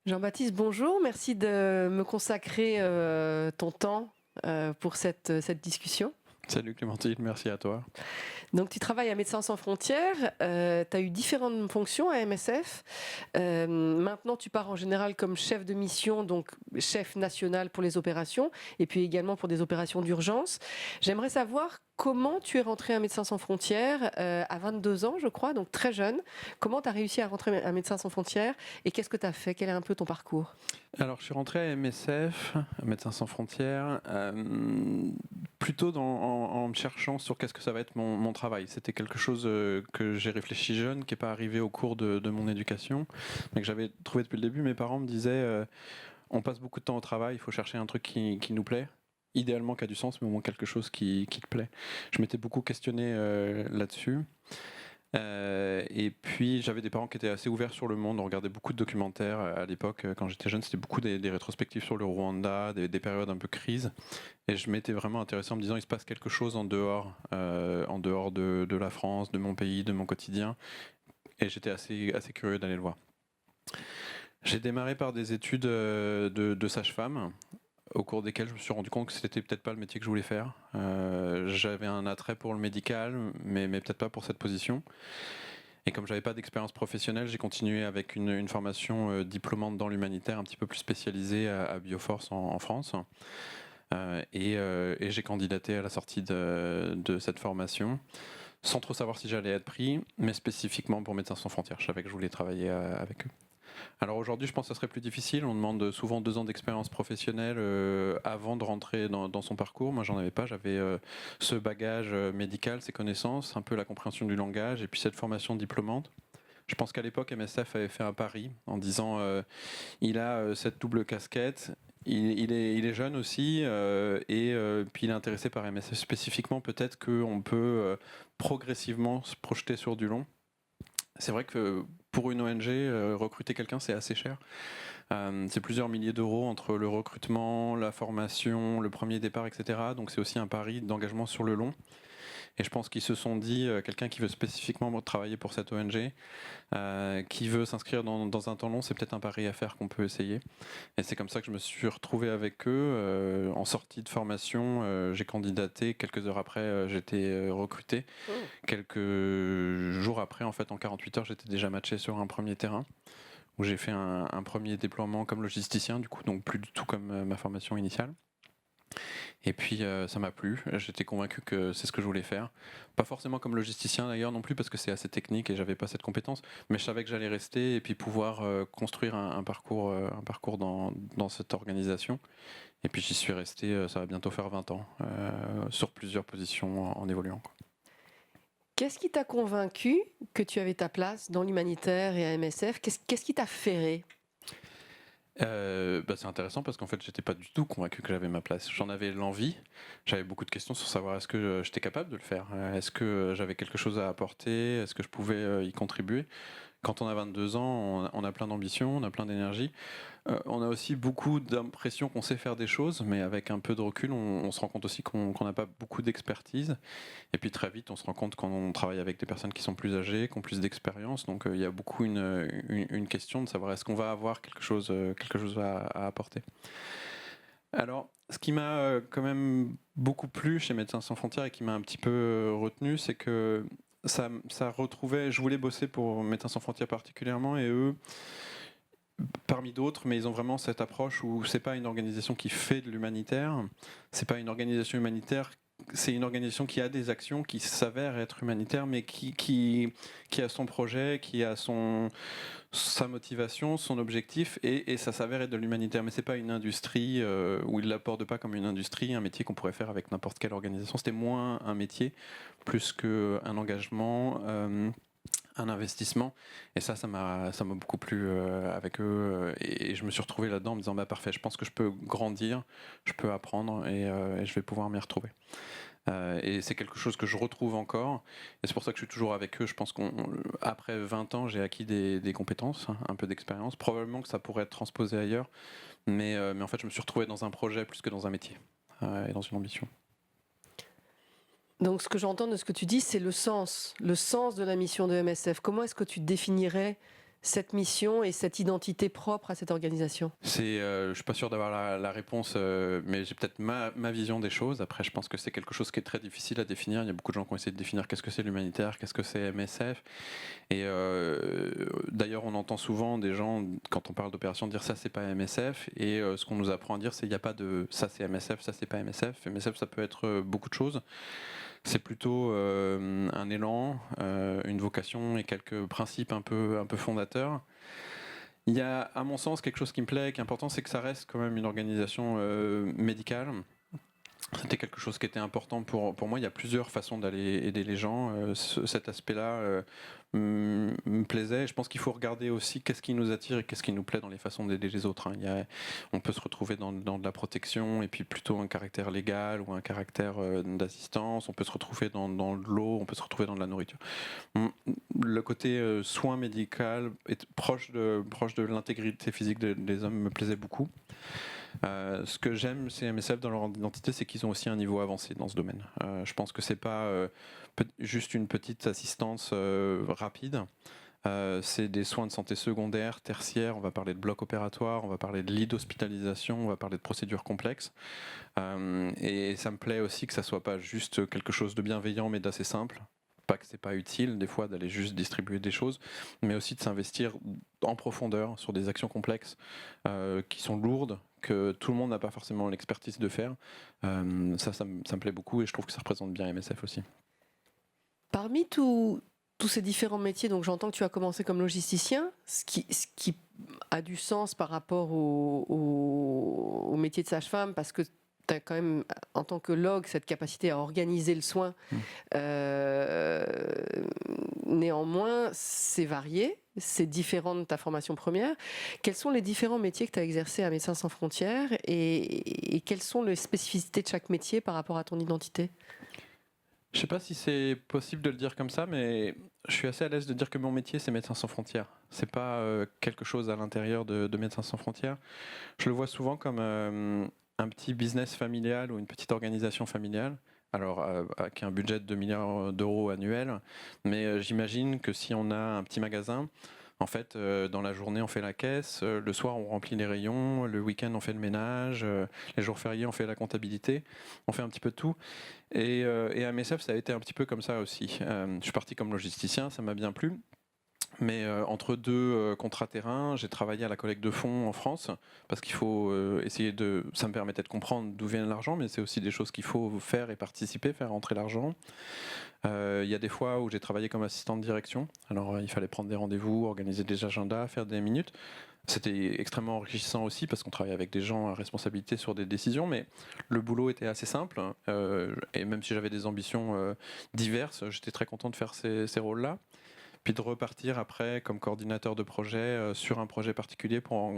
Jean-Baptiste, bonjour. Merci de me consacrer ton temps pour cette discussion. Salut Clémentine, merci à toi. Donc, tu travailles à Médecins sans frontières. Tu as eu différentes fonctions à MSF. Maintenant, tu pars en général comme chef de mission, donc chef national pour les opérations, et puis également pour des opérations d'urgence. J'aimerais savoir comment tu es rentré à Médecins sans frontières à 22 ans, je crois, donc très jeune. Comment tu as réussi à rentrer à Médecins sans frontières et qu'est-ce que tu as fait? Quel est un peu ton parcours? Alors je suis rentré à MSF, Médecins sans frontières, plutôt en me cherchant sur qu'est-ce que ça va être mon travail. C'était quelque chose que j'ai réfléchi jeune, qui n'est pas arrivé au cours de mon éducation, mais que j'avais trouvé depuis le début. Mes parents me disaient on passe beaucoup de temps au travail, il faut chercher un truc qui nous plaît. Idéalement qui a du sens, mais au moins quelque chose qui te plaît. Je m'étais beaucoup questionné là-dessus. Et puis j'avais des parents qui étaient assez ouverts sur le monde. On regardait beaucoup de documentaires à l'époque. Quand j'étais jeune, c'était beaucoup des rétrospectives sur le Rwanda, des périodes un peu crise. Et je m'étais vraiment intéressé en me disant il se passe quelque chose en dehors de la France, de mon pays, de mon quotidien. Et j'étais assez curieux d'aller le voir. J'ai démarré par des études de sage-femme, au cours desquelles je me suis rendu compte que c'était peut-être pas le métier que je voulais faire. J'avais un attrait pour le médical, mais peut-être pas pour cette position. Et comme j'avais pas d'expérience professionnelle, j'ai continué avec une formation diplômante dans l'humanitaire, un petit peu plus spécialisée à Bioforce en France. Et j'ai candidaté à la sortie de cette formation, sans trop savoir si j'allais être pris, mais spécifiquement pour Médecins sans frontières. Je savais que je voulais travailler avec eux. Alors aujourd'hui, je pense que ça serait plus difficile. On demande souvent 2 ans d'expérience professionnelle avant de rentrer dans son parcours. Moi, j'en avais pas. J'avais ce bagage médical, ces connaissances, un peu la compréhension du langage et puis cette formation diplômante. Je pense qu'à l'époque, MSF avait fait un pari en disant il a cette double casquette. Il est jeune aussi et puis il est intéressé par MSF spécifiquement. Peut-être qu'on peut progressivement se projeter sur du long. C'est vrai que pour une ONG, recruter quelqu'un, c'est assez cher. C'est plusieurs milliers d'euros entre le recrutement, la formation, le premier départ, etc. Donc c'est aussi un pari d'engagement sur le long. Et je pense qu'ils se sont dit, quelqu'un qui veut spécifiquement travailler pour cette ONG, qui veut s'inscrire dans un temps long, c'est peut-être un pari à faire qu'on peut essayer. Et c'est comme ça que je me suis retrouvé avec eux. En sortie de formation, j'ai candidaté. Quelques heures après, j'étais recruté. Oh. Quelques jours après, en fait, en 48 heures, j'étais déjà matché sur un premier terrain où j'ai fait un premier déploiement comme logisticien, du coup, donc plus du tout comme ma formation initiale. Et puis ça m'a plu, j'étais convaincu que c'est ce que je voulais faire. Pas forcément comme logisticien d'ailleurs non plus parce que c'est assez technique et j'avais pas cette compétence, mais je savais que j'allais rester et puis pouvoir construire un parcours dans cette organisation. Et puis j'y suis resté, ça va bientôt faire 20 ans, sur plusieurs positions en évoluant, quoi. Qu'est-ce qui t'a convaincu que tu avais ta place dans l'humanitaire et à MSF? Qu'est-ce qui t'a ferré? C'est intéressant parce qu'en fait j'étais pas du tout convaincu que j'avais ma place. J'en avais l'envie, j'avais beaucoup de questions sur savoir est-ce que j'étais capable de le faire, est-ce que j'avais quelque chose à apporter, est-ce que je pouvais y contribuer. Quand on a 22 ans, on a plein d'ambition, on a plein d'énergie. On a aussi beaucoup d'impression qu'on sait faire des choses, mais avec un peu de recul, on se rend compte aussi qu'on n'a pas beaucoup d'expertise. Et puis très vite, on se rend compte quand on travaille avec des personnes qui sont plus âgées, qui ont plus d'expérience. Donc il y a beaucoup une question de savoir est-ce qu'on va avoir quelque chose à apporter. Alors, ce qui m'a quand même beaucoup plu chez Médecins sans frontières et qui m'a un petit peu retenu, c'est que ça retrouvait. Je voulais bosser pour Médecins sans frontières particulièrement, et eux, parmi d'autres, mais ils ont vraiment cette approche où c'est pas une organisation qui fait de l'humanitaire, c'est pas une organisation humanitaire, c'est une organisation qui a des actions qui s'avèrent être humanitaires, mais qui a son projet, qui a sa motivation, son objectif, et ça s'avère être de l'humanitaire. Mais c'est pas une industrie où ils l'abordent pas comme une industrie, un métier qu'on pourrait faire avec n'importe quelle organisation. C'était moins un métier, plus qu'un engagement. Un investissement, et ça m'a beaucoup plu avec eux, et je me suis retrouvé là-dedans en me disant bah parfait, je pense que je peux grandir, je peux apprendre, et je vais pouvoir m'y retrouver. Et c'est quelque chose que je retrouve encore, et c'est pour ça que je suis toujours avec eux. Je pense qu'après 20 ans, j'ai acquis des compétences, un peu d'expérience, probablement que ça pourrait être transposé ailleurs, mais en fait je me suis retrouvé dans un projet plus que dans un métier, et dans une ambition. Donc, ce que j'entends de ce que tu dis, c'est le sens de la mission de MSF. Comment est-ce que tu définirais cette mission et cette identité propre à cette organisation? Je suis pas sûr d'avoir la réponse, mais j'ai peut-être ma vision des choses. Après, je pense que c'est quelque chose qui est très difficile à définir. Il y a beaucoup de gens qui ont essayé de définir qu'est-ce que c'est l'humanitaire, qu'est-ce que c'est MSF. Et d'ailleurs, on entend souvent des gens, quand on parle d'opération, dire ça c'est pas MSF. Et ce qu'on nous apprend à dire, c'est il n'y a pas de ça c'est MSF, ça c'est pas MSF. MSF, ça peut être beaucoup de choses. C'est plutôt un élan, une vocation et quelques principes un peu fondateurs. Il y a, à mon sens, quelque chose qui me plaît, qui est important, c'est que ça reste quand même une organisation médicale. C'était quelque chose qui était important pour moi. Il y a plusieurs façons d'aller aider les gens. Cet aspect-là me plaisait. Je pense qu'il faut regarder aussi qu'est-ce qui nous attire et qu'est-ce qui nous plaît dans les façons d'aider les autres. On peut se retrouver dans de la protection et puis plutôt un caractère légal ou un caractère d'assistance. On peut se retrouver dans de l'eau, on peut se retrouver dans de la nourriture. Le côté soin médical, proche de l'intégrité physique des hommes, me plaisait beaucoup. Ce que j'aime chez MSF dans leur identité, c'est qu'ils ont aussi un niveau avancé dans ce domaine. Je pense que c'est pas juste une petite assistance rapide. C'est des soins de santé secondaires, tertiaires. On va parler de bloc opératoire, on va parler de lit d'hospitalisation, on va parler de procédures complexes. Et ça me plaît aussi que ça soit pas juste quelque chose de bienveillant, mais d'assez simple. Pas que c'est pas utile des fois d'aller juste distribuer des choses, mais aussi de s'investir en profondeur sur des actions complexes qui sont lourdes, que tout le monde n'a pas forcément l'expertise de faire. Ça me plaît beaucoup et je trouve que ça représente bien MSF aussi. Parmi tous ces différents métiers, donc j'entends que tu as commencé comme logisticien, ce qui a du sens par rapport au métier de sage-femme, parce que tu as quand même, en tant que log, cette capacité à organiser le soin. Néanmoins, c'est varié, c'est différent de ta formation première. Quels sont les différents métiers que tu as exercés à Médecins sans frontières et quelles sont les spécificités de chaque métier par rapport à ton identité? Je ne sais pas si c'est possible de le dire comme ça, mais je suis assez à l'aise de dire que mon métier, c'est Médecins sans frontières. C'est pas quelque chose à l'intérieur de Médecins sans frontières. Je le vois souvent comme un petit business familial ou une petite organisation familiale. Alors, avec un budget de 2 milliards d'euros annuels, mais j'imagine que si on a un petit magasin, en fait, dans la journée, on fait la caisse, le soir, on remplit les rayons, le week-end, on fait le ménage, les jours fériés, on fait la comptabilité, on fait un petit peu de tout. Et à MSF, ça a été un petit peu comme ça aussi. Je suis parti comme logisticien, ça m'a bien plu. Mais entre deux contrats terrain, j'ai travaillé à la collecte de fonds en France parce qu'il faut essayer de. Ça me permettait de comprendre d'où vient l'argent, mais c'est aussi des choses qu'il faut faire et participer, faire rentrer l'argent. Il y a des fois où j'ai travaillé comme assistant de direction. Alors il fallait prendre des rendez-vous, organiser des agendas, faire des minutes. C'était extrêmement enrichissant aussi parce qu'on travaillait avec des gens à responsabilité sur des décisions, mais le boulot était assez simple. Et même si j'avais des ambitions diverses, j'étais très content de faire ces rôles-là. Puis de repartir après comme coordinateur de projet sur un projet particulier pour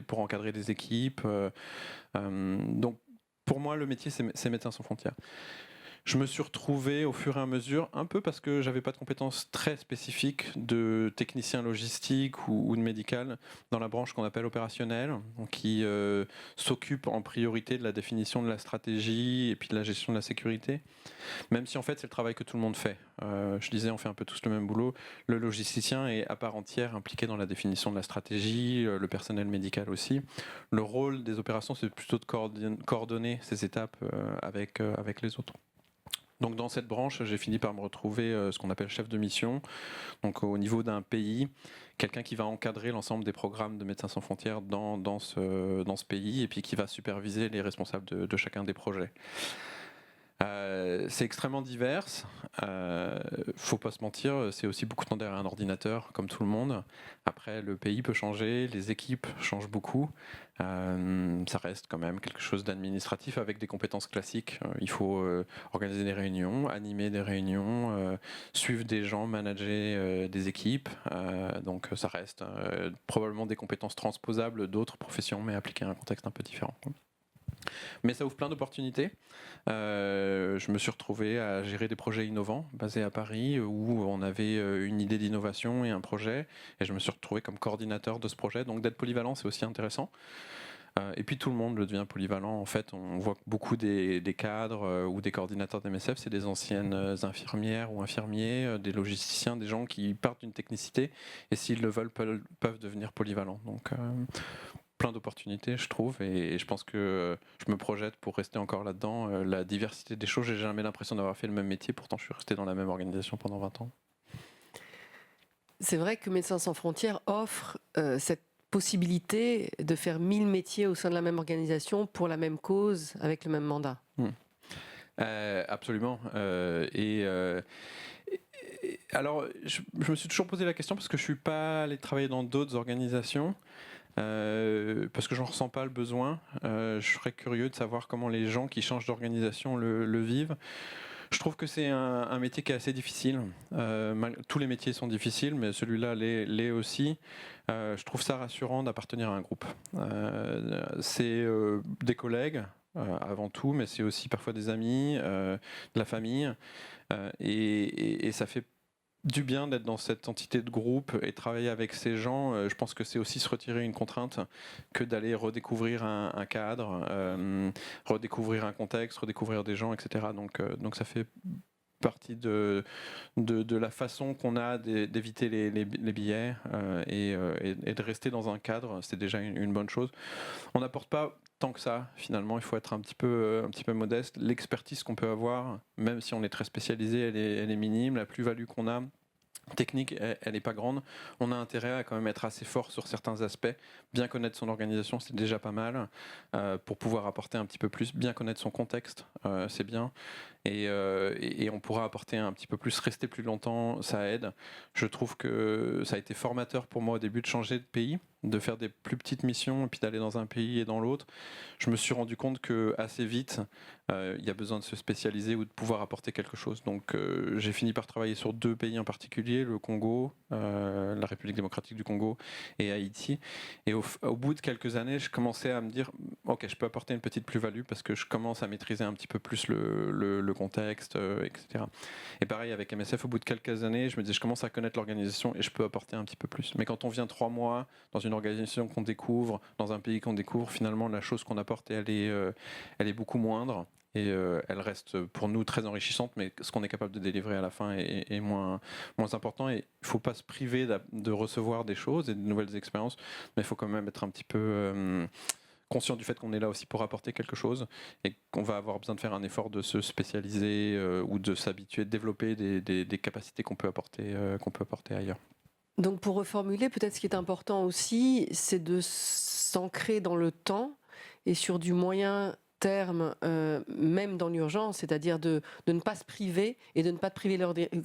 pour encadrer des équipes. Donc pour moi, le métier, c'est Médecins sans frontières. Je me suis retrouvé au fur et à mesure, un peu parce que j'avais pas de compétences très spécifiques de technicien logistique ou de médical dans la branche qu'on appelle opérationnelle, qui s'occupe en priorité de la définition de la stratégie et puis de la gestion de la sécurité. Même si en fait c'est le travail que tout le monde fait. Je disais, on fait un peu tous le même boulot. Le logisticien est à part entière impliqué dans la définition de la stratégie, le personnel médical aussi. Le rôle des opérations, c'est plutôt de coordonner ces étapes avec les autres. Donc dans cette branche, j'ai fini par me retrouver ce qu'on appelle chef de mission, donc au niveau d'un pays, quelqu'un qui va encadrer l'ensemble des programmes de Médecins sans frontières dans ce pays et puis qui va superviser les responsables de chacun des projets. C'est extrêmement divers. Faut pas se mentir, c'est aussi beaucoup de temps derrière un ordinateur, comme tout le monde. Après, le pays peut changer, les équipes changent beaucoup. Ça reste quand même quelque chose d'administratif avec des compétences classiques. Il faut organiser des réunions, animer des réunions, suivre des gens, manager des équipes. Donc ça reste probablement des compétences transposables d'autres professions, mais appliquées à un contexte un peu différent. Mais ça ouvre plein d'opportunités. Je me suis retrouvé à gérer des projets innovants basés à Paris où on avait une idée d'innovation et un projet et je me suis retrouvé comme coordinateur de ce projet. Donc d'être polyvalent, c'est aussi intéressant. Et puis tout le monde le devient polyvalent. En fait, on voit que beaucoup des cadres ou des coordinateurs d'MSF, c'est des anciennes infirmières ou infirmiers, des logisticiens, des gens qui partent d'une technicité et s'ils le veulent, peuvent devenir polyvalents. Donc plein d'opportunités, je trouve, et je pense que je me projette pour rester encore là-dedans. La diversité des choses, j'ai jamais l'impression d'avoir fait le même métier, pourtant je suis resté dans la même organisation pendant 20 ans. C'est vrai que Médecins sans frontières offre cette possibilité de faire 1000 métiers au sein de la même organisation pour la même cause, avec le même mandat. Absolument. Alors, je me suis toujours posé la question parce que je ne suis pas allé travailler dans d'autres organisations. Parce que j'en ressens pas le besoin. Je serais curieux de savoir comment les gens qui changent d'organisation le vivent. Je trouve que c'est un métier qui est assez difficile. Tous les métiers sont difficiles, mais celui-là l'est aussi. Je trouve ça rassurant d'appartenir à un groupe. C'est des collègues avant tout, mais c'est aussi parfois des amis, de la famille, et ça fait du bien d'être dans cette entité de groupe et travailler avec ces gens. Je pense que c'est aussi se retirer une contrainte que d'aller redécouvrir un cadre, redécouvrir un contexte, redécouvrir des gens, etc. Donc ça fait partie de la façon qu'on a d'éviter les billets et de rester dans un cadre. C'est déjà une bonne chose. On n'apporte pas tant que ça, finalement. Il faut être un petit peu modeste. L'expertise qu'on peut avoir, même si on est très spécialisé, elle est minime. La plus-value qu'on a technique, elle n'est pas grande. On a intérêt à quand même être assez fort sur certains aspects. Bien connaître son organisation, c'est déjà pas mal pour pouvoir apporter un petit peu plus. Bien connaître son contexte, c'est bien. Et on pourra apporter un petit peu plus, rester plus longtemps, ça aide. Je trouve que ça a été formateur pour moi au début de changer de pays, de faire des plus petites missions et puis d'aller dans un pays et dans l'autre. Je me suis rendu compte que assez vite, il y a besoin de se spécialiser ou de pouvoir apporter quelque chose. Donc j'ai fini par travailler sur 2 pays en particulier, le Congo, la République démocratique du Congo et Haïti. Et au bout de quelques années, je commençais à me dire, ok, je peux apporter une petite plus-value parce que je commence à maîtriser un petit peu plus le contexte, etc. Et pareil avec MSF, au bout de quelques années, je me disais, je commence à connaître l'organisation et je peux apporter un petit peu plus. Mais quand on vient 3 mois dans une organisation qu'on découvre, dans un pays qu'on découvre, finalement, la chose qu'on apporte, elle est beaucoup moindre. Et elle reste pour nous très enrichissante, mais ce qu'on est capable de délivrer à la fin est moins important. Et il ne faut pas se priver de recevoir des choses et de nouvelles expériences, mais il faut quand même être un petit peu conscient du fait qu'on est là aussi pour apporter quelque chose et qu'on va avoir besoin de faire un effort de se spécialiser ou de s'habituer, de développer des capacités qu'on peut apporter ailleurs. Donc pour reformuler, peut-être ce qui est important aussi, c'est de s'ancrer dans le temps et sur du moyen terme, même dans l'urgence, c'est-à-dire de ne pas se priver et de ne pas priver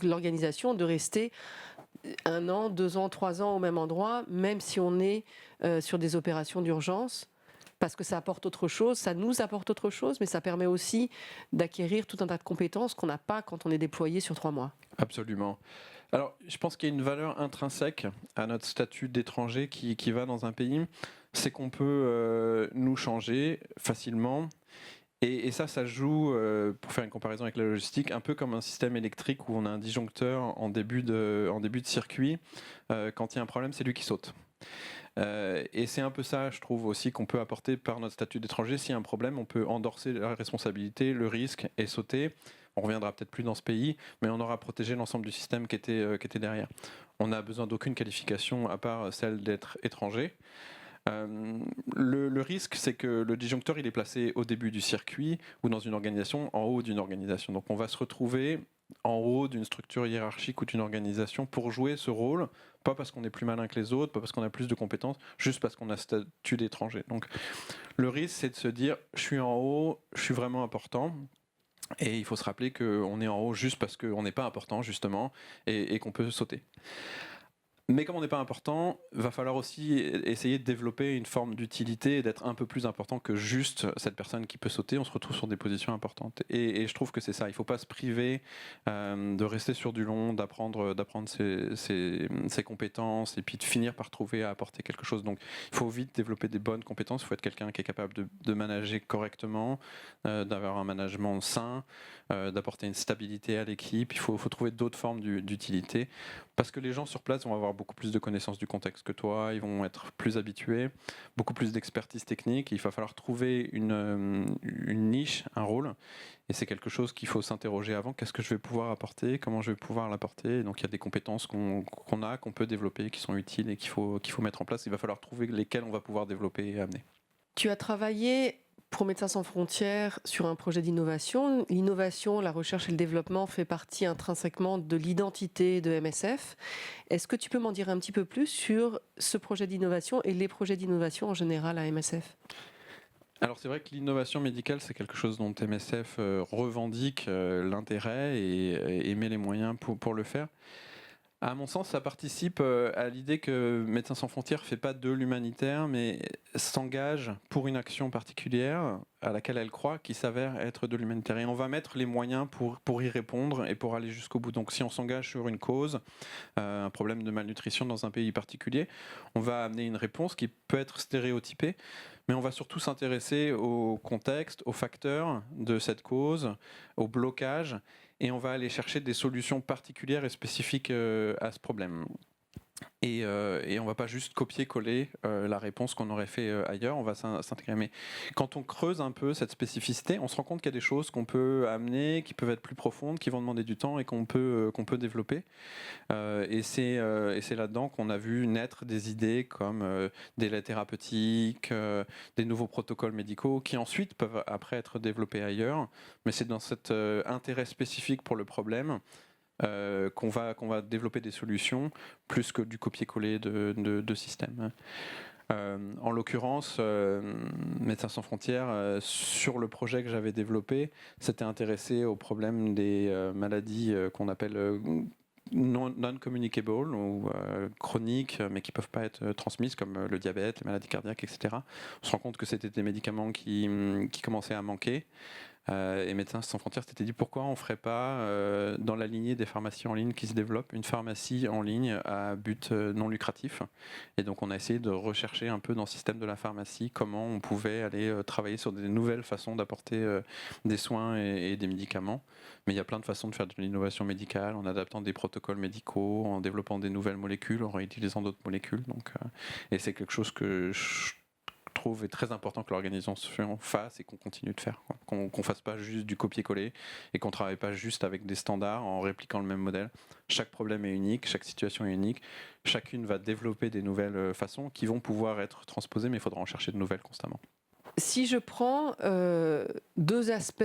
l'organisation, de rester 1 an, 2 ans, 3 ans au même endroit, même si on est sur des opérations d'urgence, parce que ça apporte autre chose, ça nous apporte autre chose, mais ça permet aussi d'acquérir tout un tas de compétences qu'on n'a pas quand on est déployé sur 3 mois. Absolument. Alors, je pense qu'il y a une valeur intrinsèque à notre statut d'étranger qui va dans un pays, c'est qu'on peut nous changer facilement. Et ça joue, pour faire une comparaison avec la logistique, un peu comme un système électrique où on a un disjoncteur en début de circuit. Quand il y a un problème, c'est lui qui saute. Et c'est un peu ça, je trouve aussi, qu'on peut apporter par notre statut d'étranger. S'il y a un problème, on peut endorser la responsabilité, le risque et sauter. On reviendra peut-être plus dans ce pays, mais on aura protégé l'ensemble du système qui était derrière. On n'a besoin d'aucune qualification à part celle d'être étranger. Le risque, c'est que le disjoncteur, il est placé au début du circuit ou dans une organisation, en haut d'une organisation. Donc on va se retrouver en haut d'une structure hiérarchique ou d'une organisation pour jouer ce rôle, pas parce qu'on est plus malin que les autres, pas parce qu'on a plus de compétences, juste parce qu'on a statut d'étranger. Donc le risque, c'est de se dire, je suis en haut, je suis vraiment important. Et il faut se rappeler qu'on est en haut juste parce qu'on n'est pas important, justement, et qu'on peut sauter. Mais comme on n'est pas important, va falloir aussi essayer de développer une forme d'utilité et d'être un peu plus important que juste cette personne qui peut sauter. On se retrouve sur des positions importantes. Et je trouve que c'est ça. Il ne faut pas se priver de rester sur du long, d'apprendre ses compétences et puis de finir par trouver à apporter quelque chose. Donc il faut vite développer des bonnes compétences. Il faut être quelqu'un qui est capable de manager correctement, d'avoir un management sain, d'apporter une stabilité à l'équipe. Il faut trouver d'autres formes d'utilité parce que les gens sur place vont avoir beaucoup plus de connaissances du contexte que toi, ils vont être plus habitués, beaucoup plus d'expertise technique. Il va falloir trouver une niche, un rôle, et c'est quelque chose qu'il faut s'interroger avant. Qu'est-ce que je vais pouvoir apporter? Comment je vais pouvoir l'apporter? Donc il y a des compétences qu'on peut développer, qui sont utiles et qu'il faut mettre en place. Il va falloir trouver lesquelles on va pouvoir développer et amener. Tu as travaillé pour Médecins sans frontières sur un projet d'innovation. L'innovation, la recherche et le développement fait partie intrinsèquement de l'identité de MSF. Est-ce que tu peux m'en dire un petit peu plus sur ce projet d'innovation et les projets d'innovation en général à MSF? Alors c'est vrai que l'innovation médicale, c'est quelque chose dont MSF revendique l'intérêt et met les moyens pour le faire. À mon sens, ça participe à l'idée que Médecins sans frontières ne fait pas de l'humanitaire, mais s'engage pour une action particulière à laquelle elle croit, qui s'avère être de l'humanitaire. Et on va mettre les moyens pour y répondre et pour aller jusqu'au bout. Donc si on s'engage sur une cause, un problème de malnutrition dans un pays particulier, on va amener une réponse qui peut être stéréotypée, mais on va surtout s'intéresser au contexte, aux facteurs de cette cause, au blocage, et on va aller chercher des solutions particulières et spécifiques à ce problème. Et on ne va pas juste copier-coller la réponse qu'on aurait fait ailleurs, on va s'intégrer. Mais quand on creuse un peu cette spécificité, on se rend compte qu'il y a des choses qu'on peut amener, qui peuvent être plus profondes, qui vont demander du temps et qu'on peut développer. Et c'est là-dedans qu'on a vu naître des idées comme des laits thérapeutiques, des nouveaux protocoles médicaux, qui ensuite peuvent après être développés ailleurs. Mais c'est dans cet intérêt spécifique pour le problème qu'on va développer des solutions plus que du copier-coller de systèmes. En l'occurrence, Médecins sans frontières, sur le projet que j'avais développé, s'était intéressé au problème des maladies qu'on appelle non-communicable ou chroniques, mais qui ne peuvent pas être transmises, comme le diabète, les maladies cardiaques, etc. On se rend compte que c'était des médicaments qui commençaient à manquer. Et Médecins sans frontières s'était dit pourquoi on ne ferait pas, dans la lignée des pharmacies en ligne qui se développent, une pharmacie en ligne à but non lucratif. Et donc on a essayé de rechercher un peu dans le système de la pharmacie comment on pouvait aller travailler sur des nouvelles façons d'apporter des soins et des médicaments. Mais il y a plein de façons de faire de l'innovation médicale, en adaptant des protocoles médicaux, en développant des nouvelles molécules, en réutilisant d'autres molécules. Donc, et c'est quelque chose que je trouve est très important que l'organisation fasse et qu'on continue de faire. Qu'on ne fasse pas juste du copier-coller et qu'on ne travaille pas juste avec des standards en répliquant le même modèle. Chaque problème est unique, chaque situation est unique. Chacune va développer des nouvelles façons qui vont pouvoir être transposées, mais il faudra en chercher de nouvelles constamment. Si je prends deux aspects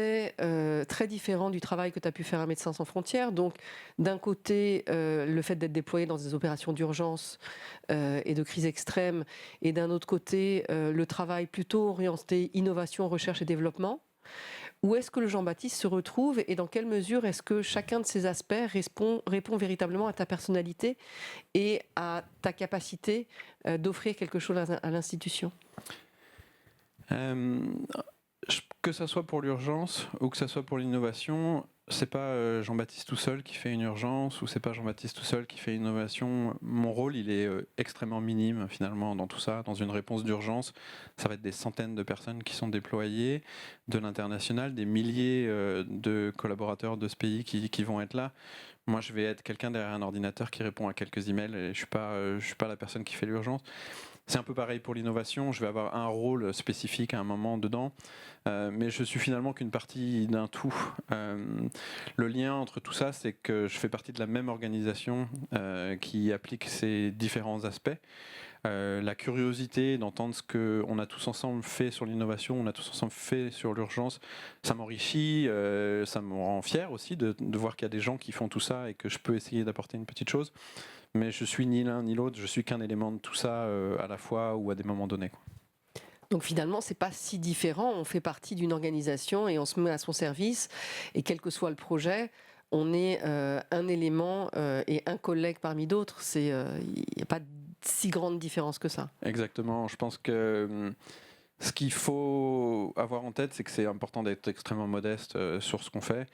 très différents du travail que tu as pu faire à Médecins sans frontières, donc d'un côté le fait d'être déployé dans des opérations d'urgence et de crise extrême, et d'un autre côté le travail plutôt orienté innovation, recherche et développement, où est-ce que le Jean-Baptiste se retrouve et dans quelle mesure est-ce que chacun de ces aspects répond véritablement à ta personnalité et à ta capacité d'offrir quelque chose à l'institution? Que ça soit pour l'urgence ou que ça soit pour l'innovation, c'est pas Jean-Baptiste tout seul qui fait une urgence ou c'est pas Jean-Baptiste tout seul qui fait une innovation. Mon rôle, il est extrêmement minime finalement dans tout ça. Dans une réponse d'urgence, ça va être des centaines de personnes qui sont déployées, de l'international, des milliers de collaborateurs de ce pays qui vont être là. Moi, je vais être quelqu'un derrière un ordinateur qui répond à quelques emails et je suis pas la personne qui fait l'urgence. C'est un peu pareil pour l'innovation, je vais avoir un rôle spécifique à un moment dedans, mais je suis finalement qu'une partie d'un tout. Le lien entre tout ça, c'est que je fais partie de la même organisation qui applique ces différents aspects. La curiosité d'entendre ce qu'on a tous ensemble fait sur l'innovation, on a tous ensemble fait sur l'urgence, ça m'enrichit, ça me rend fier aussi de voir qu'il y a des gens qui font tout ça et que je peux essayer d'apporter une petite chose. Mais je suis ni l'un ni l'autre, je suis qu'un élément de tout ça à la fois ou à des moments donnés. Donc finalement, c'est pas si différent. On fait partie d'une organisation et on se met à son service. Et quel que soit le projet, on est un élément et un collègue parmi d'autres. Il n'y a pas si grande différence que ça. Exactement. Je pense que ce qu'il faut avoir en tête, c'est que c'est important d'être extrêmement modeste sur ce qu'on fait.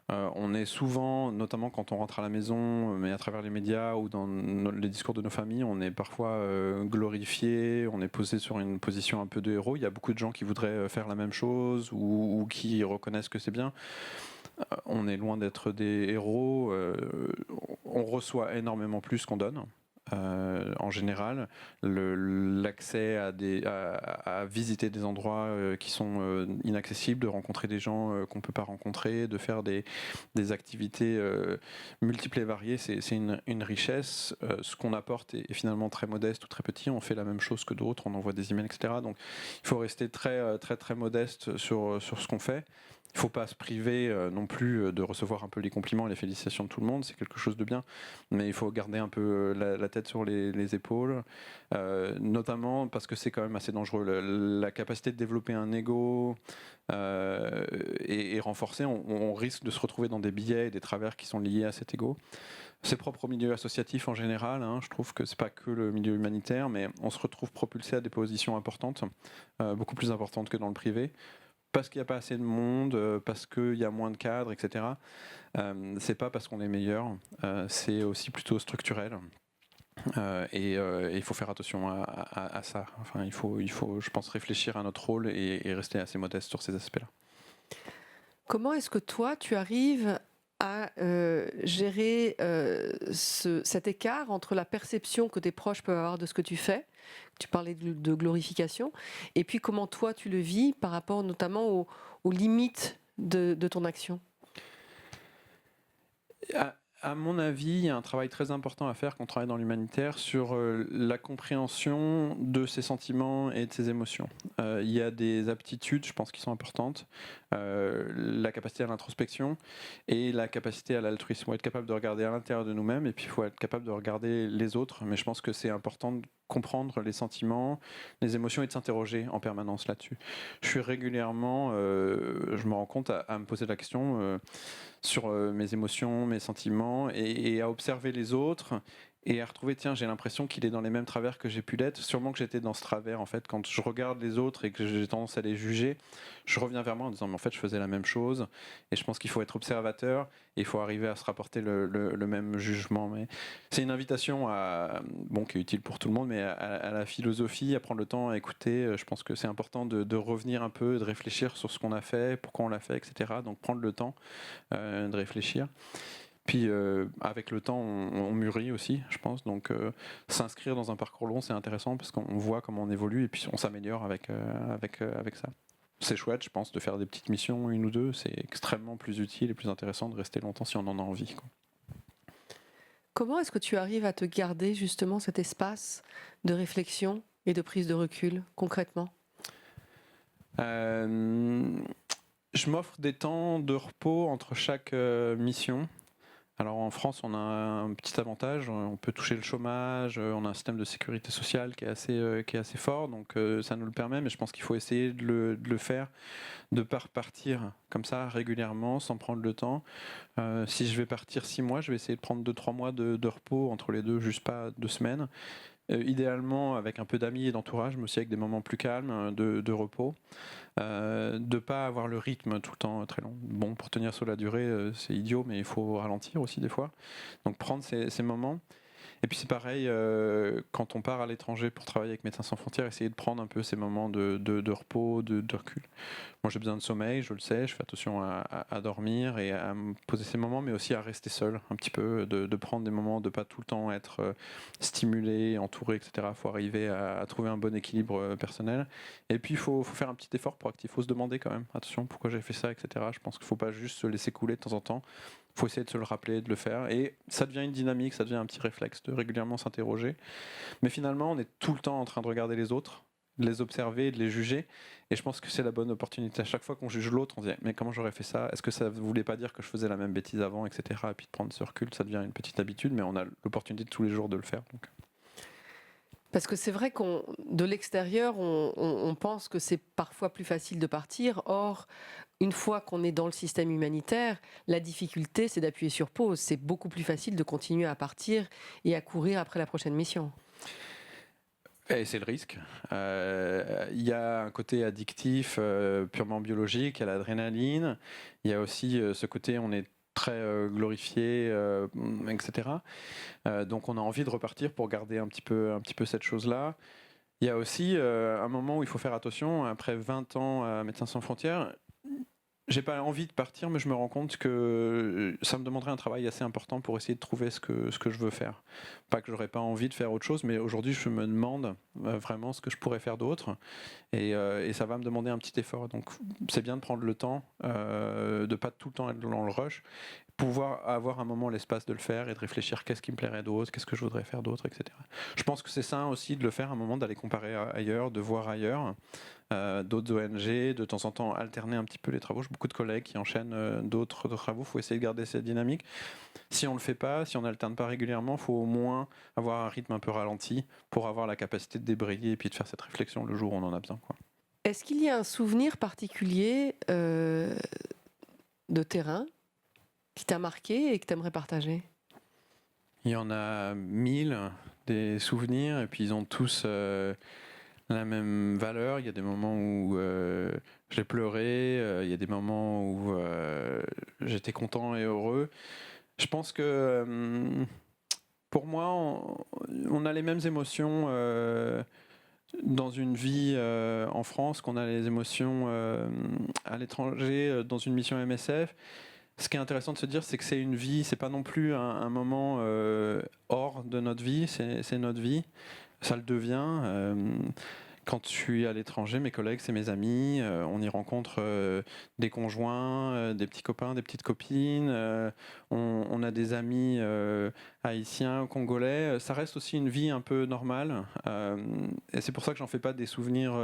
On est souvent, notamment quand on rentre à la maison, mais à travers les médias ou dans les discours de nos familles, on est parfois glorifié, on est posé sur une position un peu de héros. Il y a beaucoup de gens qui voudraient faire la même chose ou qui reconnaissent que c'est bien. On est loin d'être des héros. On reçoit énormément plus qu'on donne. En général, l'accès à visiter des endroits qui sont inaccessibles, de rencontrer des gens qu'on ne peut pas rencontrer, de faire des activités multiples et variées, c'est une richesse. Ce qu'on apporte est finalement très modeste ou très petit. On fait la même chose que d'autres, on envoie des emails, etc. Donc il faut rester très, très, très modeste sur ce qu'on fait. Il ne faut pas se priver non plus de recevoir un peu les compliments et les félicitations de tout le monde, c'est quelque chose de bien, mais il faut garder un peu la tête sur les épaules, notamment parce que c'est quand même assez dangereux. La capacité de développer un ego est renforcée, on risque de se retrouver dans des biais et des travers qui sont liés à cet ego. C'est propre au milieu associatif en général, hein. Je trouve que c'est pas que le milieu humanitaire, mais on se retrouve propulsé à des positions importantes, beaucoup plus importantes que dans le privé, parce qu'il n'y a pas assez de monde, parce qu'il y a moins de cadres, etc. C'est pas parce qu'on est meilleur, c'est aussi plutôt structurel. Et il faut faire attention à ça. Enfin, il faut, je pense, réfléchir à notre rôle et rester assez modeste sur ces aspects-là. Comment est-ce que toi, tu arrives à gérer cet écart entre la perception que tes proches peuvent avoir de ce que tu fais, tu parlais de glorification, et puis comment toi tu le vis par rapport notamment aux limites de ton action? À mon avis, il y a un travail très important à faire quand on travaille dans l'humanitaire sur la compréhension de ses sentiments et de ses émotions. Il y a des aptitudes, je pense, qui sont importantes. La capacité à l'introspection et la capacité à l'altruisme. Il faut être capable de regarder à l'intérieur de nous-mêmes et puis il faut être capable de regarder les autres. Mais je pense que c'est important de comprendre les sentiments, les émotions et de s'interroger en permanence là-dessus. Je suis régulièrement, je me rends compte à me poser la question sur mes émotions, mes sentiments et à observer les autres et à retrouver, tiens, j'ai l'impression qu'il est dans les mêmes travers que j'ai pu l'être. Sûrement que j'étais dans ce travers, en fait. Quand je regarde les autres et que j'ai tendance à les juger, je reviens vers moi en disant, mais en fait, je faisais la même chose. Et je pense qu'il faut être observateur et il faut arriver à se rapporter le même jugement. Mais c'est une invitation qui est utile pour tout le monde, mais à la philosophie, à prendre le temps, à écouter. Je pense que c'est important de revenir un peu, de réfléchir sur ce qu'on a fait, pourquoi on l'a fait, etc. Donc prendre le temps de réfléchir. Puis avec le temps, on mûrit aussi, je pense. Donc s'inscrire dans un parcours long, c'est intéressant parce qu'on voit comment on évolue et puis on s'améliore avec ça. C'est chouette, je pense, de faire des petites missions, une ou deux. C'est extrêmement plus utile et plus intéressant de rester longtemps si on en a envie, quoi. Comment est-ce que tu arrives à te garder justement cet espace de réflexion et de prise de recul concrètement? Je m'offre des temps de repos entre chaque mission. Alors en France, on a un petit avantage, on peut toucher le chômage, on a un système de sécurité sociale qui est assez fort, donc ça nous le permet, mais je pense qu'il faut essayer de le faire, de ne pas repartir comme ça régulièrement, sans prendre le temps. Si je vais partir 6 mois, je vais essayer de prendre 2-3 mois de repos entre les deux, juste pas 2 semaines. Idéalement avec un peu d'amis et d'entourage, mais aussi avec des moments plus calmes de repos. De ne pas avoir le rythme tout le temps très long. Bon, pour tenir sur la durée, c'est idiot, mais il faut ralentir aussi des fois. Donc prendre ces moments. Et puis c'est pareil, quand on part à l'étranger pour travailler avec Médecins Sans Frontières, essayer de prendre un peu ces moments de repos, de recul. Moi j'ai besoin de sommeil, je le sais, je fais attention à dormir et à me poser ces moments, mais aussi à rester seul un petit peu, de prendre des moments, de pas tout le temps être stimulé, entouré, etc. Il faut arriver à trouver un bon équilibre personnel. Et puis il faut faire un petit effort proactif, il faut se demander quand même, attention, pourquoi j'ai fait ça, etc. Je pense qu'il ne faut pas juste se laisser couler de temps en temps. Il faut essayer de se le rappeler, de le faire. Et ça devient une dynamique, ça devient un petit réflexe de régulièrement s'interroger. Mais finalement, on est tout le temps en train de regarder les autres, de les observer, de les juger. Et je pense que c'est la bonne opportunité. À chaque fois qu'on juge l'autre, on se dit mais comment j'aurais fait ça? Est-ce que ça ne voulait pas dire que je faisais la même bêtise avant, etc. Et puis de prendre ce recul, ça devient une petite habitude, mais on a l'opportunité de tous les jours de le faire. Donc. Parce que c'est vrai de l'extérieur, on pense que c'est parfois plus facile de partir. Or, une fois qu'on est dans le système humanitaire, la difficulté, c'est d'appuyer sur pause. C'est beaucoup plus facile de continuer à partir et à courir après la prochaine mission. Et c'est le risque. Il y a un côté addictif, purement biologique, il y a l'adrénaline. Il y a aussi ce côté, on est très glorifié, etc. Donc on a envie de repartir pour garder un petit peu cette chose-là. Il y a aussi un moment où il faut faire attention. Après 20 ans à Médecins Sans Frontières, j'ai pas envie de partir, mais je me rends compte que ça me demanderait un travail assez important pour essayer de trouver ce que je veux faire. Pas que j'aurais pas envie de faire autre chose, mais aujourd'hui je me demande vraiment ce que je pourrais faire d'autre, et ça va me demander un petit effort. Donc c'est bien de prendre le temps, de pas tout le temps être dans le rush, pouvoir avoir un moment l'espace de le faire et de réfléchir qu'est-ce qui me plairait d'autre, qu'est-ce que je voudrais faire d'autre, etc. Je pense que c'est sain aussi de le faire un moment, d'aller comparer ailleurs, de voir ailleurs, d'autres ONG, de temps en temps alterner un petit peu les travaux. J'ai beaucoup de collègues qui enchaînent d'autres travaux, il faut essayer de garder cette dynamique. Si on ne le fait pas, si on n'alterne pas régulièrement, il faut au moins avoir un rythme un peu ralenti pour avoir la capacité de débrayer et puis de faire cette réflexion le jour où on en a besoin, quoi. Est-ce qu'il y a un souvenir particulier de terrain qui t'a marqué et que tu aimerais partager? Il y en a 1000 des souvenirs, et puis ils ont tous la même valeur. Il y a des moments où j'ai pleuré, il y a des moments où j'étais content et heureux. Je pense que pour moi, on a les mêmes émotions dans une vie en France qu'on a les émotions à l'étranger dans une mission MSF. Ce qui est intéressant de se dire, c'est que c'est une vie, c'est pas non plus un moment hors de notre vie, c'est notre vie, ça le devient. Quand je suis à l'étranger, mes collègues, c'est mes amis, on y rencontre des conjoints, des petits copains, des petites copines, on a des amis haïtiens, congolais, ça reste aussi une vie un peu normale, et c'est pour ça que j'en fais pas des souvenirs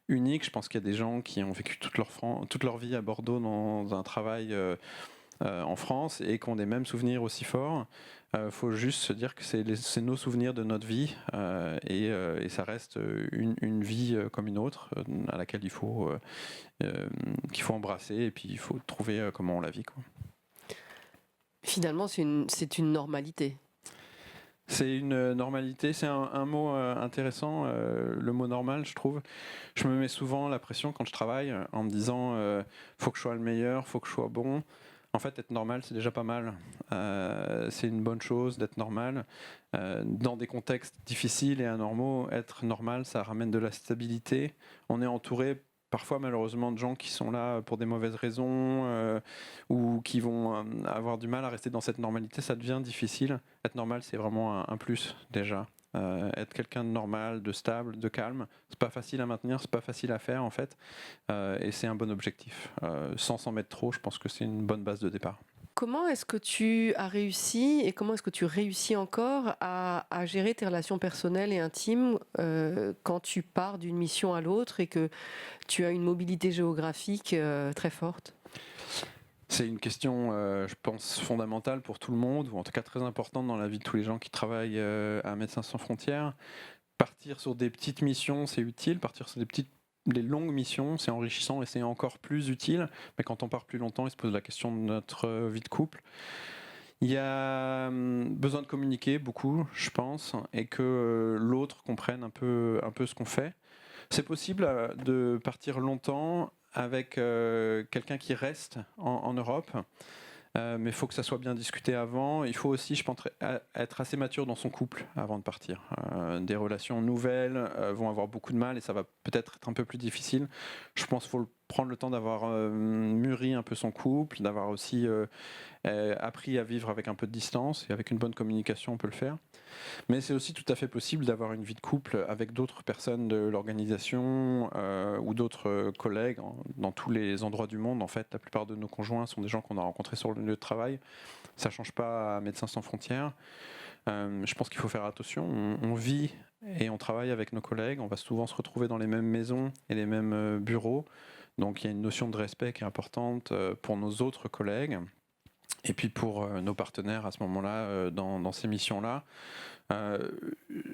uniques. Je pense qu'il y a des gens qui ont vécu toute leur vie à Bordeaux dans un travail en France et qui ont des mêmes souvenirs aussi forts. Faut juste se dire que c'est nos souvenirs de notre vie, et ça reste une vie comme une autre, à laquelle qu'il faut embrasser, et puis il faut trouver comment on la vit, quoi. Finalement, c'est une normalité. C'est une normalité, c'est un mot intéressant, le mot normal, je trouve. Je me mets souvent la pression quand je travaille en me disant faut que je sois le meilleur, faut que je sois bon. En fait, être normal, c'est déjà pas mal. C'est une bonne chose d'être normal. Dans des contextes difficiles et anormaux, être normal, ça ramène de la stabilité. On est entouré parfois malheureusement de gens qui sont là pour des mauvaises raisons, ou qui vont avoir du mal à rester dans cette normalité. Ça devient difficile. Être normal, c'est vraiment un plus déjà. Être quelqu'un de normal, de stable, de calme, c'est pas facile à maintenir, c'est pas facile à faire en fait, et c'est un bon objectif. Sans s'en mettre trop, je pense que c'est une bonne base de départ. Comment est-ce que tu as réussi et comment est-ce que tu réussis encore à gérer tes relations personnelles et intimes quand tu pars d'une mission à l'autre et que tu as une mobilité géographique très forte? C'est une question, je pense, fondamentale pour tout le monde, ou en tout cas très importante dans la vie de tous les gens qui travaillent à Médecins sans frontières. Partir sur des petites missions, c'est utile. Partir sur des longues missions, c'est enrichissant et c'est encore plus utile. Mais quand on part plus longtemps, il se pose la question de notre vie de couple. Il y a besoin de communiquer beaucoup, je pense, et que l'autre comprenne un peu ce qu'on fait. C'est possible de partir longtemps avec quelqu'un qui reste en Europe, mais il faut que ça soit bien discuté avant. Il faut aussi, je pense, être assez mature dans son couple avant de partir. Des relations nouvelles vont avoir beaucoup de mal et ça va peut-être être un peu plus difficile. Je pense qu'il faut prendre le temps d'avoir mûri un peu son couple, d'avoir aussi appris à vivre avec un peu de distance, et avec une bonne communication, on peut le faire. Mais c'est aussi tout à fait possible d'avoir une vie de couple avec d'autres personnes de l'organisation ou d'autres collègues dans tous les endroits du monde. En fait, la plupart de nos conjoints sont des gens qu'on a rencontrés sur le lieu de travail. Ça ne change pas à Médecins sans frontières. Je pense qu'il faut faire attention. On vit et on travaille avec nos collègues. On va souvent se retrouver dans les mêmes maisons et les mêmes bureaux. Donc il y a une notion de respect qui est importante pour nos autres collègues. Et puis pour nos partenaires à ce moment-là, dans ces missions-là.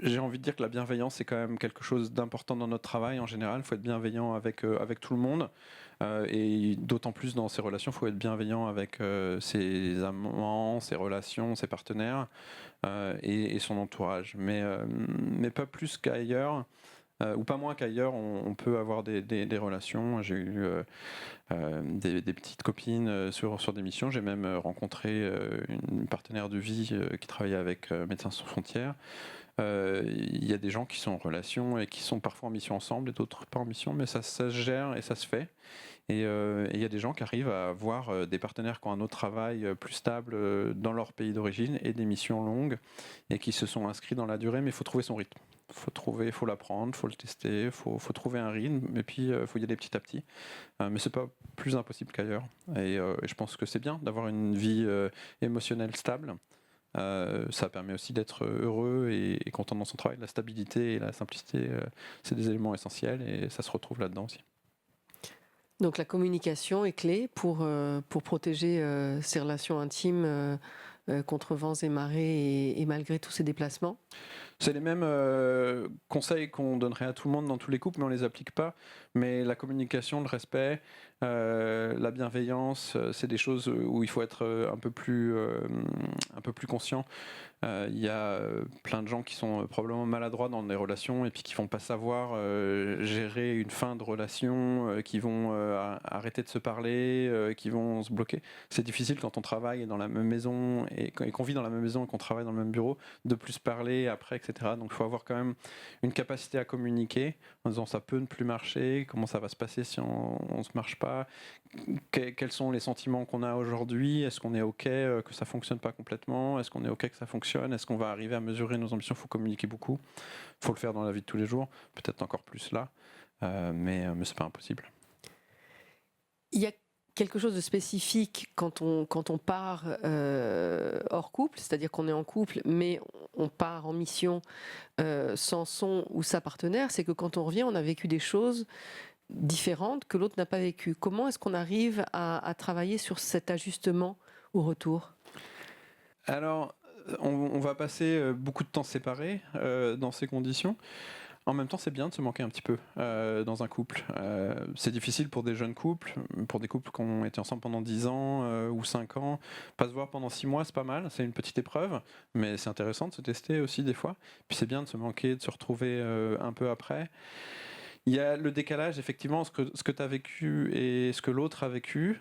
J'ai envie de dire que la bienveillance, c'est quand même quelque chose d'important dans notre travail en général. Il faut être bienveillant avec tout le monde. Et d'autant plus dans ces relations, il faut être bienveillant avec ses amants, ses relations, ses partenaires et son entourage. Mais pas plus qu'ailleurs. Ou pas moins qu'ailleurs, on peut avoir des relations. J'ai eu des petites copines sur des missions. J'ai même rencontré une partenaire de vie qui travaillait avec Médecins sans frontières. Il y a des gens qui sont en relation et qui sont parfois en mission ensemble et d'autres pas en mission, mais ça se gère et ça se fait. Et il y a des gens qui arrivent à avoir des partenaires qui ont un autre travail plus stable dans leur pays d'origine et des missions longues et qui se sont inscrits dans la durée, mais il faut trouver son rythme. Faut l'apprendre, faut le tester, faut trouver un rythme et puis faut y aller petit à petit. Mais c'est pas plus impossible qu'ailleurs. Et je pense que c'est bien d'avoir une vie émotionnelle stable. Ça permet aussi d'être heureux et content dans son travail. La stabilité et la simplicité, c'est des éléments essentiels et ça se retrouve là-dedans aussi. Donc la communication est clé pour protéger ses relations intimes contre vents et marées et malgré tous ces déplacements. C'est les mêmes conseils qu'on donnerait à tout le monde dans tous les couples, mais on ne les applique pas. Mais la communication, le respect, la bienveillance, c'est des choses où il faut être un peu plus conscient. Il y a plein de gens qui sont probablement maladroits dans des relations et puis qui vont pas savoir gérer une fin de relation, qui vont arrêter de se parler, qui vont se bloquer. C'est difficile quand on travaille dans la même maison et qu'on vit dans la même maison et qu'on travaille dans le même bureau de plus parler après, etc. Donc il faut avoir quand même une capacité à communiquer en disant ça peut ne plus marcher, comment ça va se passer si on ne se marche pas, quels sont les sentiments qu'on a aujourd'hui, est-ce qu'on est OK que ça fonctionne pas complètement, est-ce qu'on est OK que ça fonctionne, est-ce qu'on va arriver à mesurer nos ambitions. Il faut communiquer beaucoup, il faut le faire dans la vie de tous les jours, peut-être encore plus là, mais c'est pas impossible. Il y a quelque chose de spécifique quand on part hors couple, c'est-à-dire qu'on est en couple, mais on part en mission sans son ou sa partenaire, c'est que quand on revient, on a vécu des choses différentes que l'autre n'a pas vécues. Comment est-ce qu'on arrive à travailler sur cet ajustement au retour ? Alors, on va passer beaucoup de temps séparés dans ces conditions. En même temps, c'est bien de se manquer un petit peu dans un couple. C'est difficile pour des jeunes couples, pour des couples qui ont été ensemble pendant 10 ans ou 5 ans. Pas se voir pendant 6 mois, c'est pas mal, c'est une petite épreuve, mais c'est intéressant de se tester aussi des fois. Puis c'est bien de se manquer, de se retrouver un peu après. Il y a le décalage, effectivement, ce que tu as vécu et ce que l'autre a vécu.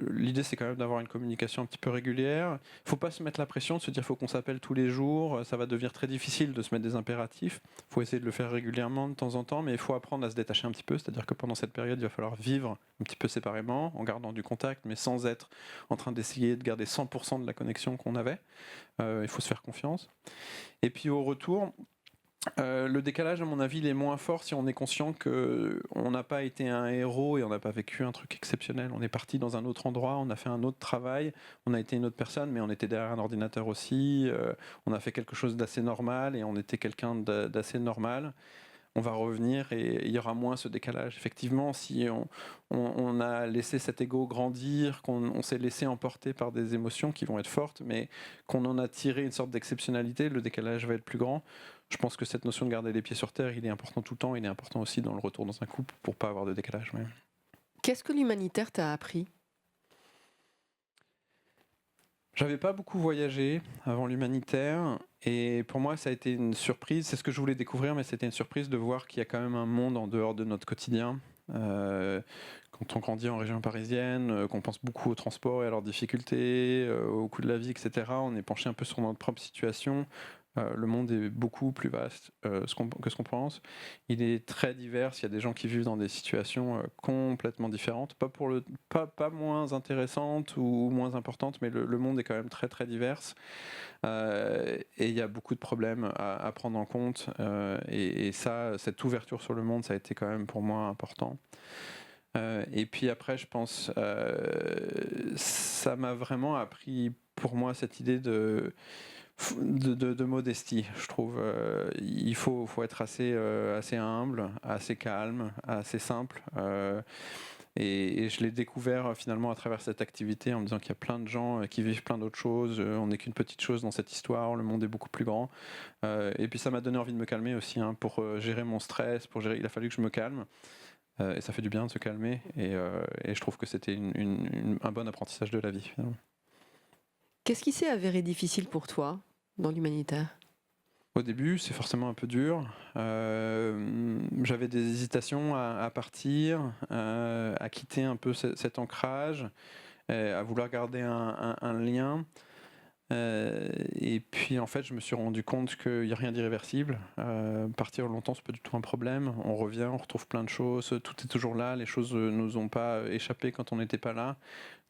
L'idée, c'est quand même d'avoir une communication un petit peu régulière. Il ne faut pas se mettre la pression, de se dire qu'il faut qu'on s'appelle tous les jours. Ça va devenir très difficile de se mettre des impératifs. Il faut essayer de le faire régulièrement, de temps en temps, mais il faut apprendre à se détacher un petit peu. C'est-à-dire que pendant cette période, il va falloir vivre un petit peu séparément, en gardant du contact, mais sans être en train d'essayer de garder 100% de la connexion qu'on avait. Il faut se faire confiance. Et puis au retour... le décalage, à mon avis, il est moins fort si on est conscient qu'on n'a pas été un héros et on n'a pas vécu un truc exceptionnel. On est parti dans un autre endroit, on a fait un autre travail, on a été une autre personne, mais on était derrière un ordinateur aussi. On a fait quelque chose d'assez normal et on était quelqu'un d'assez normal. On va revenir et il y aura moins ce décalage. Effectivement, si on a laissé cet ego grandir, qu'on s'est laissé emporter par des émotions qui vont être fortes, mais qu'on en a tiré une sorte d'exceptionnalité, le décalage va être plus grand. Je pense que cette notion de garder les pieds sur terre, il est important tout le temps, il est important aussi dans le retour dans un couple pour pas avoir de décalage. Ouais. Qu'est-ce que l'humanitaire t'a appris ? J'avais pas beaucoup voyagé avant l'humanitaire et pour moi ça a été une surprise, c'est ce que je voulais découvrir, mais c'était une surprise de voir qu'il y a quand même un monde en dehors de notre quotidien. Quand on grandit en région parisienne, qu'on pense beaucoup au transport et à leurs difficultés, au coût de la vie, etc., on est penché un peu sur notre propre situation. Le monde est beaucoup plus vaste que ce qu'on pense. Il est très divers. Il y a des gens qui vivent dans des situations complètement différentes, pas moins intéressantes ou moins importantes, mais le monde est quand même très très divers. Et il y a beaucoup de problèmes à prendre en compte. Et ça, cette ouverture sur le monde, ça a été quand même pour moi important. Et puis après, je pense, ça m'a vraiment appris pour moi cette idée de modestie, je trouve. Il faut être assez humble, assez calme, assez simple. Et je l'ai découvert finalement à travers cette activité en me disant qu'il y a plein de gens qui vivent plein d'autres choses. On n'est qu'une petite chose dans cette histoire, le monde est beaucoup plus grand. Et puis ça m'a donné envie de me calmer aussi pour gérer mon stress, il a fallu que je me calme. Et ça fait du bien de se calmer. Et je trouve que c'était un bon apprentissage de la vie finalement. Qu'est-ce qui s'est avéré difficile pour toi dans l'humanitaire ? Au début, c'est forcément un peu dur. J'avais des hésitations à partir, à quitter un peu cet ancrage, à vouloir garder un lien. Et puis en fait, je me suis rendu compte qu'il n'y a rien d'irréversible. Partir longtemps, c'est pas du tout un problème. On revient, on retrouve plein de choses. Tout est toujours là. Les choses ne nous ont pas échappé quand on n'était pas là.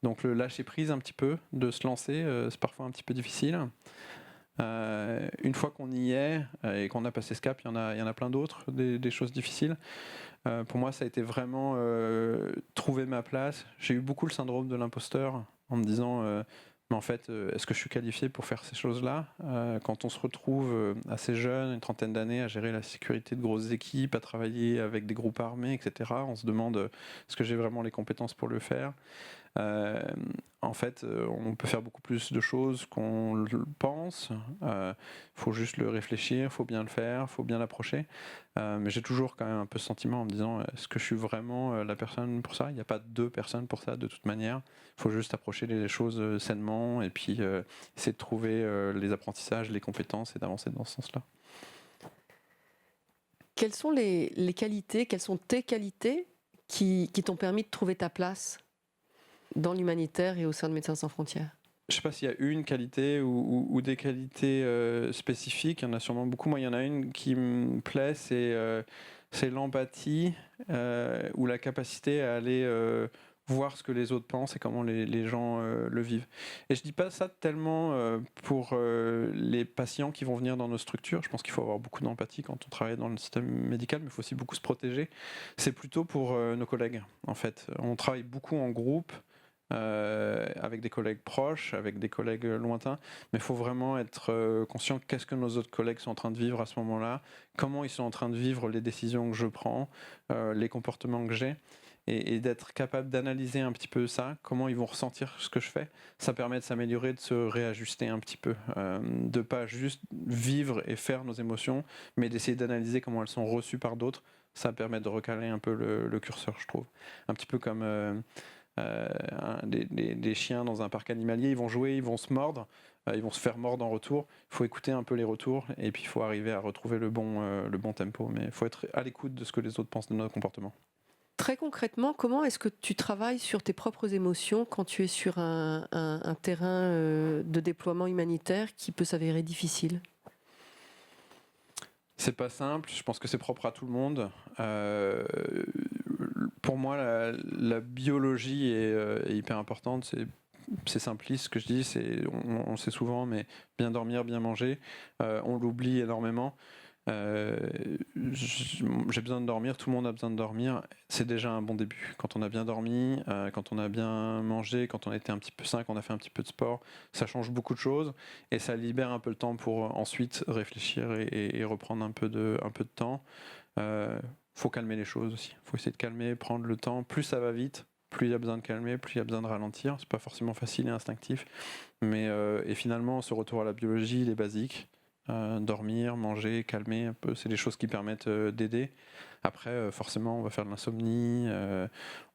Donc le lâcher prise un petit peu, de se lancer, c'est parfois un petit peu difficile. Une fois qu'on y est et qu'on a passé ce cap, il y en a plein d'autres, des choses difficiles. Pour moi, ça a été vraiment trouver ma place. J'ai eu beaucoup le syndrome de l'imposteur en me disant mais en fait, est-ce que je suis qualifié pour faire ces choses-là quand on se retrouve assez jeune, une trentaine d'années, à gérer la sécurité de grosses équipes, à travailler avec des groupes armés, etc., on se demande est-ce que j'ai vraiment les compétences pour le faire. En fait, on peut faire beaucoup plus de choses qu'on le pense. Faut juste le réfléchir, faut bien le faire, faut bien l'approcher. Mais j'ai toujours quand même un peu ce sentiment en me disant est-ce que je suis vraiment la personne pour ça? Il n'y a pas deux personnes pour ça de toute manière. Il faut juste approcher les choses sainement et puis essayer de trouver les apprentissages, les compétences et d'avancer dans ce sens-là. Quelles sont les qualités, quelles sont tes qualités qui t'ont permis de trouver ta place dans l'humanitaire et au sein de Médecins sans frontières? Je ne sais pas s'il y a une qualité ou des qualités spécifiques, il y en a sûrement beaucoup. Moi, il y en a une qui me plaît, c'est l'empathie ou la capacité à aller voir ce que les autres pensent et comment les gens le vivent. Et je ne dis pas ça tellement pour les patients qui vont venir dans nos structures. Je pense qu'il faut avoir beaucoup d'empathie quand on travaille dans le système médical, mais il faut aussi beaucoup se protéger. C'est plutôt pour nos collègues, en fait. On travaille beaucoup en groupe. Avec des collègues proches, avec des collègues lointains, mais il faut vraiment être conscient qu'est-ce que nos autres collègues sont en train de vivre à ce moment-là, comment ils sont en train de vivre les décisions que je prends, les comportements que j'ai, et d'être capable d'analyser un petit peu ça, comment ils vont ressentir ce que je fais. Ça permet de s'améliorer, de se réajuster un petit peu, de pas juste vivre et faire nos émotions, mais d'essayer d'analyser comment elles sont reçues par d'autres. Ça permet de recaler un peu le curseur, je trouve. Un petit peu comme des chiens dans un parc animalier, ils vont jouer, ils vont se mordre, ils vont se faire mordre en retour. Il faut écouter un peu les retours et puis il faut arriver à retrouver le bon tempo. Mais il faut être à l'écoute de ce que les autres pensent de notre comportement. Très concrètement, comment est-ce que tu travailles sur tes propres émotions quand tu es sur un terrain de déploiement humanitaire qui peut s'avérer difficile? C'est pas simple, je pense que c'est propre à tout le monde. Pour moi, la biologie est hyper importante. C'est simpliste ce que je dis, on le sait souvent, mais bien dormir, bien manger, on l'oublie énormément. J'ai besoin de dormir, tout le monde a besoin de dormir, c'est déjà un bon début. Quand on a bien dormi, quand on a bien mangé, quand on a été un petit peu sain, qu'on a fait un petit peu de sport, ça change beaucoup de choses et ça libère un peu le temps pour ensuite réfléchir et reprendre un peu de temps. Faut calmer les choses aussi, faut essayer de calmer, prendre le temps. Plus ça va vite, plus il y a besoin de calmer, plus il y a besoin de ralentir. C'est pas forcément facile et instinctif, mais et finalement ce retour à la biologie, les basiques. Dormir, manger, calmer un peu, c'est des choses qui permettent d'aider. Après, forcément, on va faire de l'insomnie,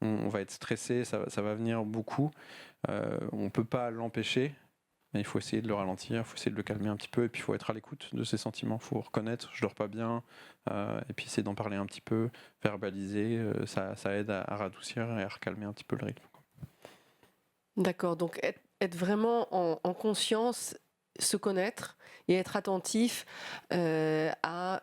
on va être stressé, ça va venir beaucoup. On ne peut pas l'empêcher, mais il faut essayer de le ralentir, il faut essayer de le calmer un petit peu, et puis il faut être à l'écoute de ses sentiments, il faut reconnaître, je dors pas bien, et puis essayer d'en parler un petit peu, verbaliser, ça aide à radoucir et à recalmer un petit peu le rythme. D'accord, donc être vraiment en conscience, se connaître et être attentif à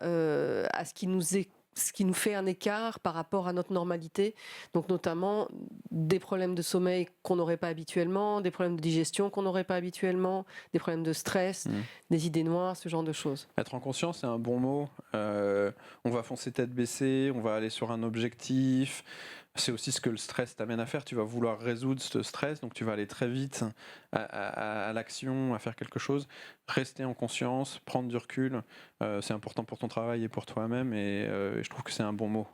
ce qui nous fait un écart par rapport à notre normalité, donc notamment des problèmes de sommeil qu'on n'aurait pas habituellement, des problèmes de digestion qu'on n'aurait pas habituellement, des problèmes de stress, des idées noires, ce genre de choses. Être en conscience, c'est un bon mot. On va foncer tête baissée, on va aller sur un objectif. C'est aussi ce que le stress t'amène à faire. Tu vas vouloir résoudre ce stress, donc tu vas aller très vite à l'action, à faire quelque chose. Rester en conscience, prendre du recul, c'est important pour ton travail et pour toi-même, et je trouve que c'est un bon mot.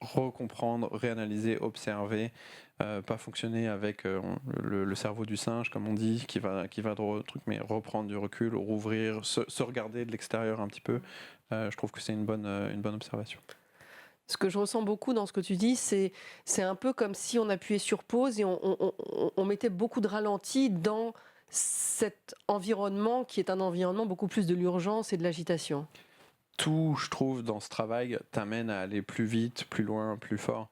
Recomprendre, réanalyser, observer, pas fonctionner avec le cerveau du singe, comme on dit, qui va droit au truc, mais reprendre du recul, rouvrir, se regarder de l'extérieur un petit peu. Je trouve que c'est une bonne observation. Ce que je ressens beaucoup dans ce que tu dis, c'est un peu comme si on appuyait sur pause et on mettait beaucoup de ralenti dans cet environnement qui est un environnement beaucoup plus de l'urgence et de l'agitation. Tout, je trouve, dans ce travail t'amène à aller plus vite, plus loin, plus fort.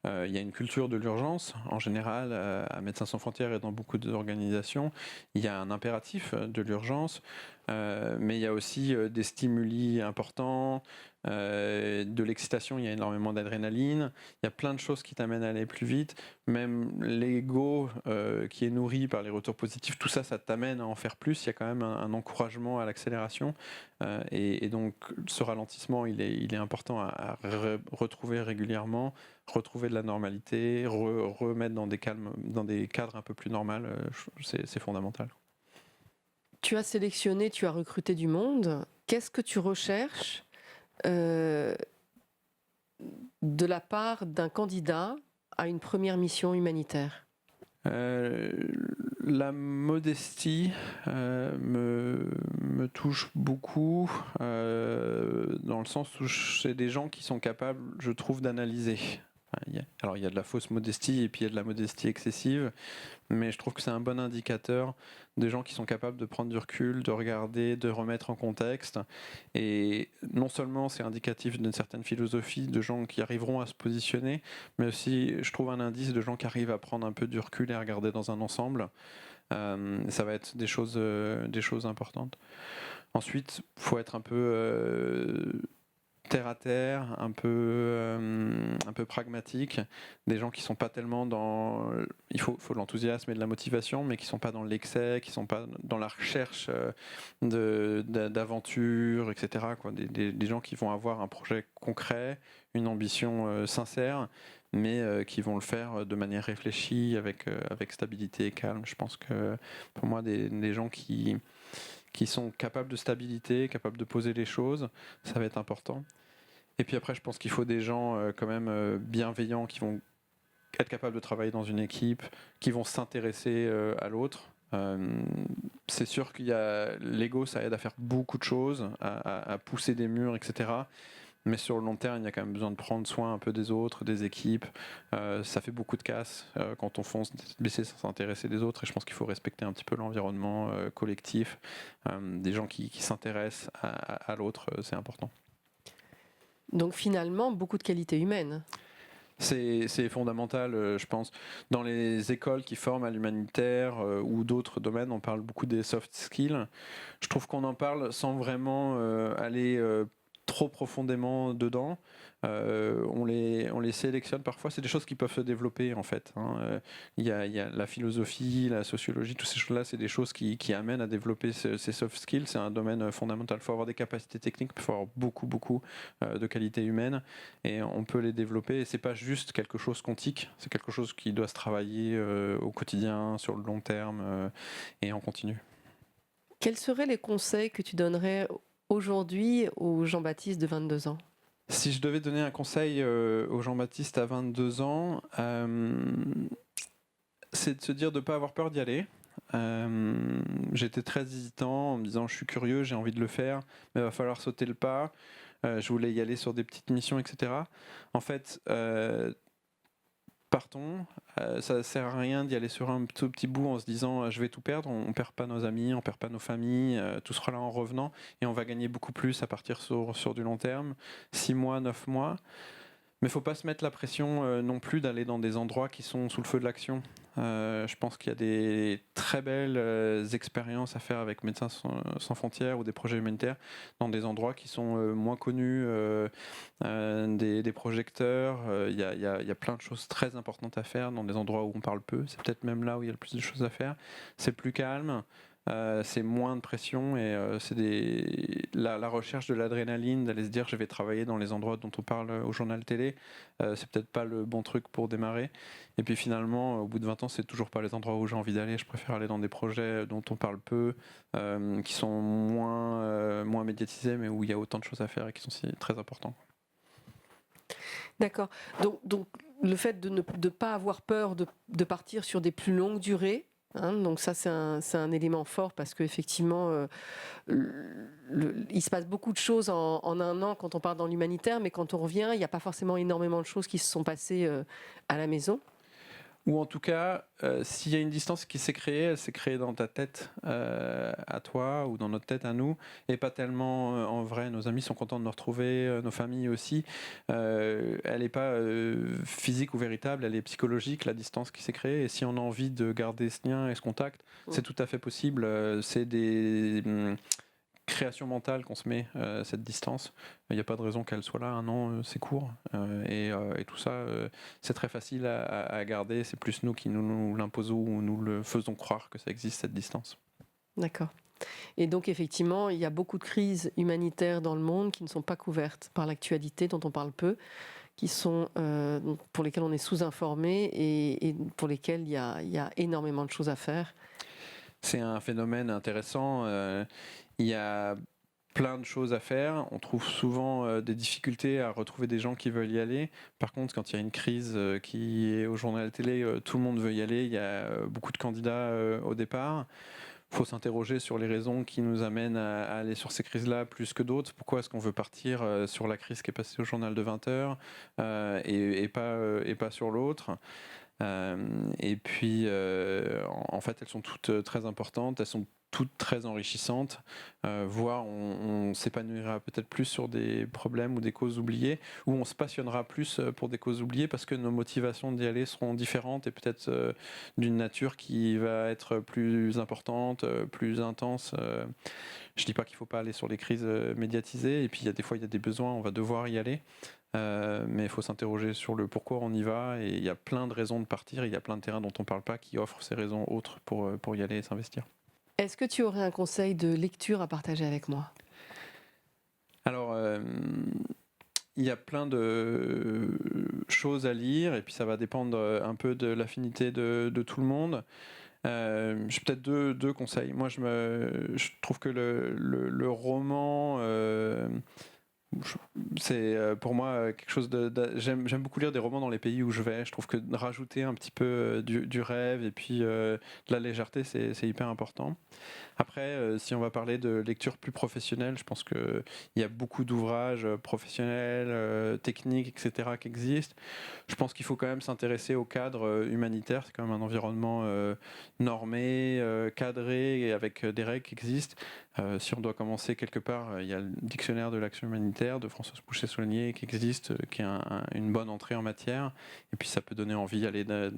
Il y a une culture de l'urgence. En général, à Médecins sans frontières et dans beaucoup d'organisations, il y a un impératif de l'urgence, mais il y a aussi des stimuli importants, de l'excitation, il y a énormément d'adrénaline, il y a plein de choses qui t'amènent à aller plus vite, même l'ego qui est nourri par les retours positifs, tout ça, ça t'amène à en faire plus, il y a quand même un encouragement à l'accélération, et donc ce ralentissement, il est important à retrouver régulièrement, retrouver de la normalité, remettre dans des cadres un peu plus normaux, c'est fondamental. Tu as sélectionné, tu as recruté du monde. Qu'est-ce que tu recherches de la part d'un candidat à une première mission humanitaire? La modestie me touche beaucoup, dans le sens où c'est des gens qui sont capables, je trouve, d'analyser. Alors il y a de la fausse modestie et puis il y a de la modestie excessive, mais je trouve que c'est un bon indicateur des gens qui sont capables de prendre du recul, de regarder, de remettre en contexte. Et non seulement c'est indicatif d'une certaine philosophie, de gens qui arriveront à se positionner, mais aussi je trouve un indice de gens qui arrivent à prendre un peu du recul et à regarder dans un ensemble. Ça va être des choses importantes. Ensuite, il faut être un peu terre à terre, un peu pragmatique, des gens qui sont pas tellement dans, il faut de l'enthousiasme et de la motivation, mais qui sont pas dans l'excès, qui sont pas dans la recherche d'aventure, etc. Quoi. Des gens qui vont avoir un projet concret, une ambition sincère, mais qui vont le faire de manière réfléchie, avec stabilité et calme. Je pense que pour moi, des gens qui sont capables de stabilité, capables de poser les choses, ça va être important. Et puis après, je pense qu'il faut des gens quand même bienveillants qui vont être capables de travailler dans une équipe, qui vont s'intéresser à l'autre. C'est sûr qu'il y a l'ego, ça aide à faire beaucoup de choses, à pousser des murs, etc. Mais sur le long terme, il y a quand même besoin de prendre soin un peu des autres, des équipes. Ça fait beaucoup de casse quand on fonce baisser sans s'intéresser des autres. Et je pense qu'il faut respecter un petit peu l'environnement collectif. Des gens qui s'intéressent à l'autre, c'est important. Donc finalement, beaucoup de qualités humaines. C'est fondamental, je pense. Dans les écoles qui forment à l'humanitaire ou d'autres domaines, on parle beaucoup des soft skills. Je trouve qu'on en parle sans vraiment aller trop profondément dedans. On les sélectionne parfois. C'est des choses qui peuvent se développer en fait. Il y a la philosophie, la sociologie, toutes ces choses-là, c'est des choses qui amènent à développer ces soft skills. C'est un domaine fondamental. Il faut avoir des capacités techniques, il faut avoir beaucoup de qualités humaines et on peut les développer. Et c'est pas juste quelque chose qu'on tique, c'est quelque chose qui doit se travailler au quotidien, sur le long terme et en continu. Quels seraient les conseils que tu donnerais aujourd'hui au Jean-Baptiste de 22 ans? Si je devais donner un conseil au Jean-Baptiste à 22 ans, c'est de se dire de ne pas avoir peur d'y aller. J'étais très hésitant en me disant je suis curieux, j'ai envie de le faire, mais il va falloir sauter le pas. Je voulais y aller sur des petites missions, etc. En fait, partons. Ça sert à rien d'y aller sur un tout petit bout en se disant je vais tout perdre. On perd pas nos amis, on perd pas nos familles, tout sera là en revenant et on va gagner beaucoup plus à partir sur du long terme, 6 mois, 9 mois. Mais il ne faut pas se mettre la pression non plus d'aller dans des endroits qui sont sous le feu de l'action. Je pense qu'il y a des très belles expériences à faire avec Médecins sans frontières ou des projets humanitaires dans des endroits qui sont moins connus, des projecteurs. Il y a plein de choses très importantes à faire dans des endroits où on parle peu. C'est peut-être même là où il y a le plus de choses à faire. C'est plus calme. C'est moins de pression et c'est la recherche de l'adrénaline, d'aller se dire je vais travailler dans les endroits dont on parle au journal télé, c'est peut-être pas le bon truc pour démarrer. Et puis finalement, au bout de 20 ans, c'est toujours pas les endroits où j'ai envie d'aller. Je préfère aller dans des projets dont on parle peu, qui sont moins médiatisés, mais où il y a autant de choses à faire et qui sont aussi très importants. D'accord. Donc le fait de ne pas avoir peur de partir sur des plus longues durées, donc ça c'est un élément fort parce qu'effectivement il se passe beaucoup de choses en un an quand on part dans l'humanitaire, mais quand on revient il n'y a pas forcément énormément de choses qui se sont passées à la maison. Ou en tout cas, s'il y a une distance qui s'est créée, elle s'est créée dans ta tête à toi ou dans notre tête à nous, et pas tellement en vrai. Nos amis sont contents de nous retrouver, nos familles aussi. Elle n'est pas physique ou véritable, elle est psychologique, la distance qui s'est créée. Et si on a envie de garder ce lien et ce contact, c'est tout à fait possible. C'est des création mentale qu'on se met cette distance. Il n'y a pas de raison qu'elle soit là. Un an, c'est court. Et tout ça, c'est très facile à garder. C'est plus nous qui nous l'imposons ou nous le faisons croire que ça existe, cette distance. D'accord. Et donc, effectivement, il y a beaucoup de crises humanitaires dans le monde qui ne sont pas couvertes par l'actualité, dont on parle peu, qui sont, pour lesquelles on est sous-informé et pour lesquelles il y a énormément de choses à faire. C'est un phénomène intéressant. Il y a plein de choses à faire. On trouve souvent des difficultés à retrouver des gens qui veulent y aller. Par contre, quand il y a une crise qui est au journal télé, tout le monde veut y aller. Il y a beaucoup de candidats au départ. Il faut s'interroger sur les raisons qui nous amènent à aller sur ces crises-là plus que d'autres. Pourquoi est-ce qu'on veut partir sur la crise qui est passée au journal de 20 heures et pas sur l'autre? Et puis, en fait, elles sont toutes très importantes, elles sont toutes très enrichissantes, voire on s'épanouira peut-être plus sur des problèmes ou des causes oubliées, ou on se passionnera plus pour des causes oubliées parce que nos motivations d'y aller seront différentes et peut-être d'une nature qui va être plus importante, plus intense. Je dis pas qu'il faut pas aller sur les crises médiatisées, et puis il y a des fois il y a des besoins, on va devoir y aller. Mais il faut s'interroger sur le pourquoi on y va, et il y a plein de raisons de partir, il y a plein de terrains dont on ne parle pas qui offrent ces raisons autres pour y aller et s'investir. Est-ce que tu aurais un conseil de lecture à partager avec moi? Alors, il y a plein de choses à lire, et puis ça va dépendre un peu de l'affinité de tout le monde. J'ai peut-être deux conseils. Moi, je trouve que le roman... c'est pour moi quelque chose j'aime beaucoup lire des romans dans les pays où je vais. Je trouve que rajouter un petit peu du rêve et puis de la légèreté, c'est hyper important. Après, si on va parler de lecture plus professionnelle, je pense qu'il y a beaucoup d'ouvrages professionnels, techniques, etc. qui existent. Je pense qu'il faut quand même s'intéresser au cadre humanitaire. C'est quand même un environnement normé, cadré, et avec des règles qui existent. Si on doit commencer quelque part, il y a le dictionnaire de l'action humanitaire de Françoise Pouchet-Soigné qui existe, qui est une bonne entrée en matière. Et puis ça peut donner envie d'aller de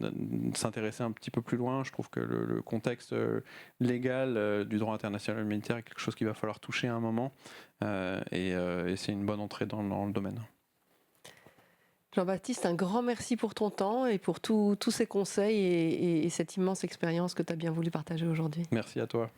s'intéresser un petit peu plus loin. Je trouve que le contexte légal du droit international humanitaire est quelque chose qu'il va falloir toucher à un moment. Et c'est une bonne entrée dans le domaine. Jean-Baptiste, un grand merci pour ton temps et pour tous ces conseils et cette immense expérience que tu as bien voulu partager aujourd'hui. Merci à toi.